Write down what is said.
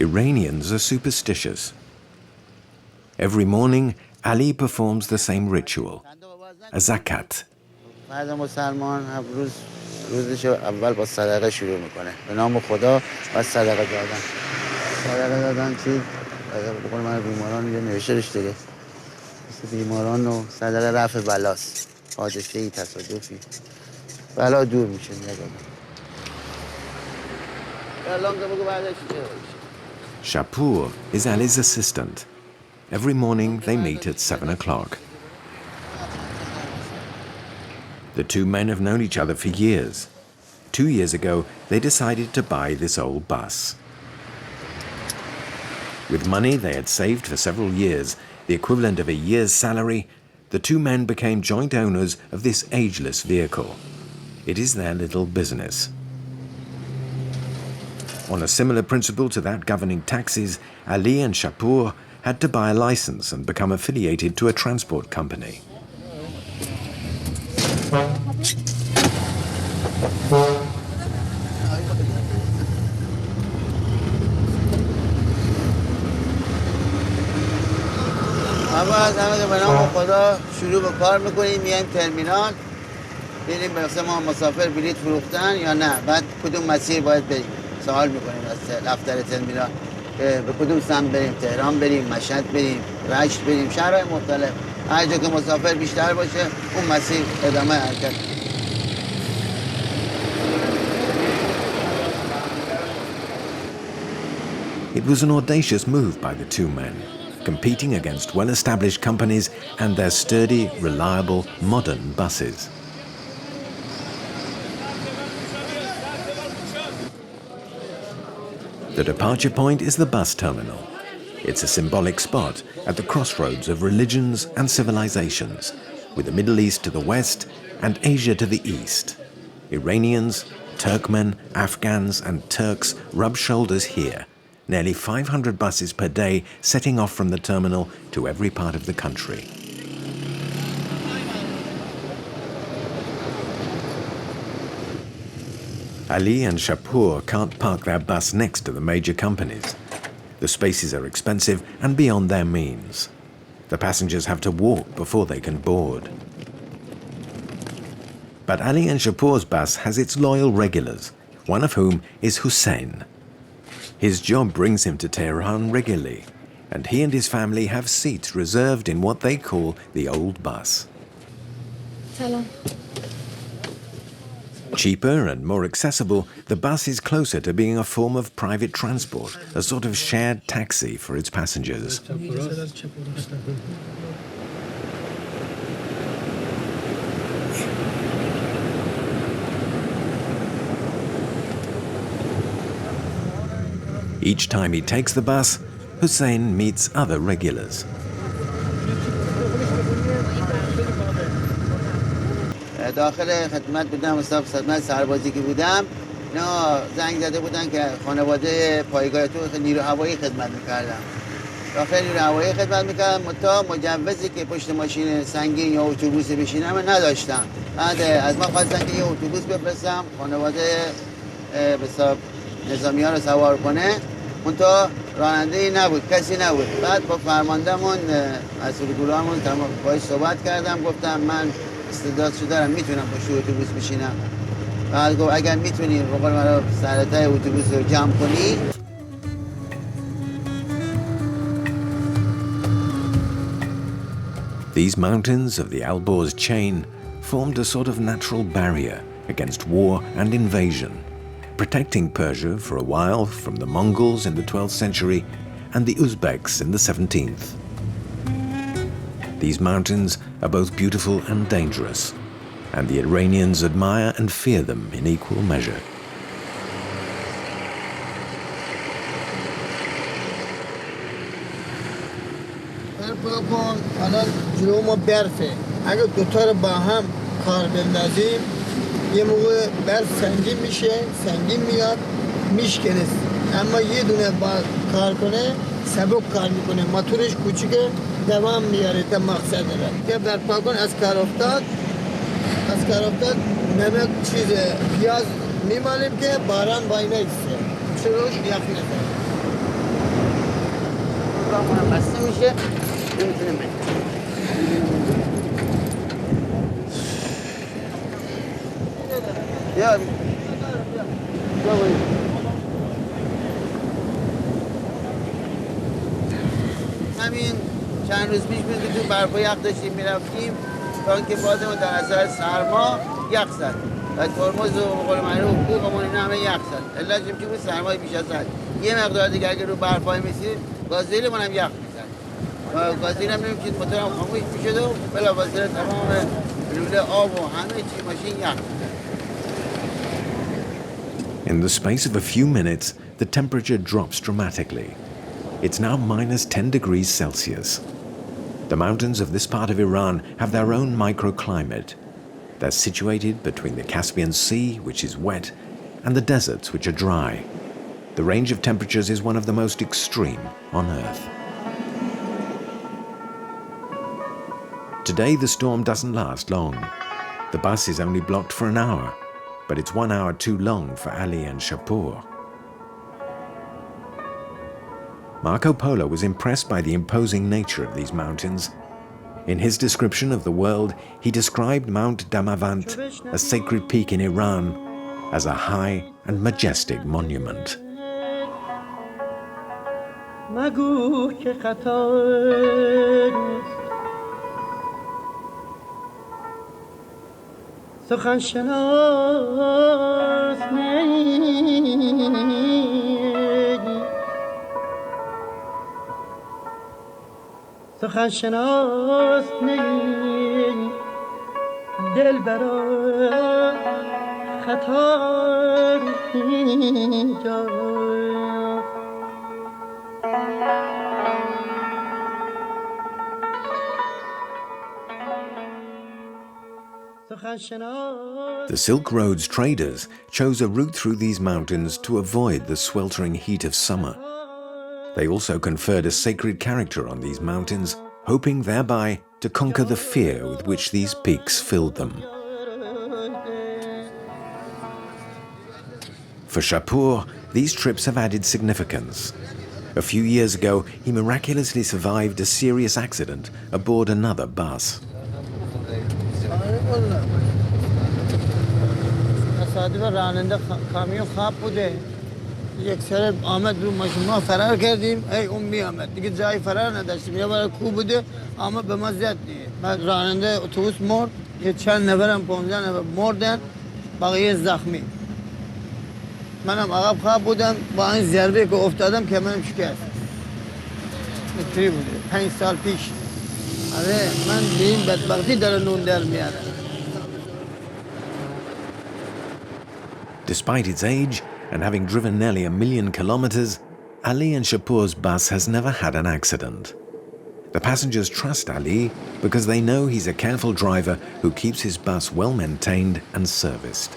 Iranians are superstitious. Every morning, Ali performs the same ritual, a zakat. روزشو اول با صدقه شروع میکنه به نام خدا و صدقه دادن چی به قول من بیماران میگه نوشته روش دیگه بیماران و صدقه رفع بلاست حادثه‌ای تصادفی بلا دور میشه Chauffeur is Ali's assistant. Every morning they meet at 7 o'clock. The two men have known each other for years. 2 years ago, they decided to buy this old bus. With money they had saved for several years, the equivalent of a year's salary, the two men became joint owners of this ageless vehicle. It is their little business. On a similar principle to that governing taxis, Ali and Chauffeur had to buy a license and become affiliated to a transport company. همه به نام خدا شروع به کار میکنیم میایم ترمینال بریم مثلا ما مسافر بلیط فروختن یا نه بعد کدوم مسیر باید بریم سوال میکنیم از دفتر ترمینال به کدوم سمت بریم تهران بریم مشهد بریم رشت بریم شهرهای مختلف هر جا که مسافر بیشتر باشه اون مسیر ادامه حرکت. It was an audacious move by the two men, competing against well-established companies and their sturdy, reliable, modern buses. The departure point is the bus terminal. It's a symbolic spot at the crossroads of religions and civilizations, with the Middle East to the west and Asia to the east. Iranians, Turkmen, Afghans and Turks rub shoulders here. Nearly 500 buses per day setting off from the terminal to every part of the country. Ali and Chauffeur can't park their bus next to the major companies. The spaces are expensive and beyond their means. The passengers have to walk before they can board. But Ali and Chauffeur's bus has its loyal regulars, one of whom is Hussein. His job brings him to Tehran regularly, and he and his family have seats reserved in what they call the old bus. Salam. Cheaper and more accessible, the bus is closer to being a form of private transport, a sort of shared taxi for its passengers. Each time he takes the bus, Hussein meets other regulars. داخل خدمت بودم استاد خدمت سربازی که بودم اینا زنگ زده بودن که خانواده پایگاه تو نیرو هوایی خدمت می‌کردن داخل نیرو هوایی خدمت می‌کردم متا مجوزی که پشت ماشین سنگین یا اتوبوس بشینم نداشتم بعد از من خواستن که یه اتوبوس بفرستم خانواده به حساب نظامی‌ها رو سوار کنه متا راننده‌ای نبود کسی نبود بعد با فرماندهمون مسئول گروهمون باهاش صحبت کردم گفتم من استعدادشو دارم میتونم پشت اتوبوس بشینم بعد گفت اگر میتونی به قول من سرتای اتوبوس رو جمع کنی. These mountains of the Alborz chain formed a sort of natural barrier against war and invasion, protecting Persia for a while from the Mongols in the 12th century and the Uzbeks in the 17th. These mountains are both beautiful and dangerous, and the Iranians admire and fear them in equal measure. یه موقع برف سنگین میشه سنگین میاد میشکنه اما یه دونه با کار کنه سبک کار میکنه موتورش کوچیکه دوام میاره تا مقصد داره که در پاکن از کار افتاد نمک چیز پیاز میمالیم که باران با اینا ایسته چروش یخ نزد اونم بسته میشه نمیتونه بره. بیا همین چند روز پیش بود که تو برفا یخ داشتیم میرفتیم تا اینکه بادمون در اثر سرما یخ زد و ترمز و بقول معروف بوقمون اینا همه یخ زد. علتش چی بود؟ سرمای بیش از حد. یه مقدار دیگه اگه رو برفای میسید گازوئیلمون هم یخ میزد و گازوئیل هم نمی‌کشید، موتورم خاموش میشد و بلافاصله تمام لوله آب و همه چی ماشین یخ میزد. In the space of a few minutes, the temperature drops dramatically. It's now minus 10 degrees Celsius. The mountains of this part of Iran have their own microclimate. They're situated between the Caspian Sea, which is wet, and the deserts, which are dry. The range of temperatures is one of the most extreme on Earth. Today, the storm doesn't last long. The bus is only blocked for an hour, but it's 1 hour too long for Ali and Shapur. Marco Polo was impressed by the imposing nature of these mountains. In his description of the world, he described Mount Damavand, a sacred peak in Iran, as a high and majestic monument. سخن شناس نی دل برا خطا اینجا The Silk Road's traders chose a route through these mountains to avoid the sweltering heat of summer. They also conferred a sacred character on these mountains, hoping thereby to conquer the fear with which these peaks filled them. For Shapur, these trips have added significance. A few years ago, he miraculously survived a serious accident aboard another bus. یک سر آمد رو ماشین ما فرار کردیم ای اون می آمد دیگه جای فرار نداشتیم یه بار کو بوده آمد به ما زد دیگه بعد راننده اتوبوس مرد یه چند نفرم 15 نفر مردن بقیه زخمی منم عقب خواب بودم با این ضربه که افتادم که منم شکست اینطوری بوده 5 سال پیش آره من به این بدبختی داره نون در میارم. Despite its age, and having driven nearly 1 million kilometers, Ali and Shapur's bus has never had an accident. The passengers trust Ali because they know he's a careful driver who keeps his bus well maintained and serviced.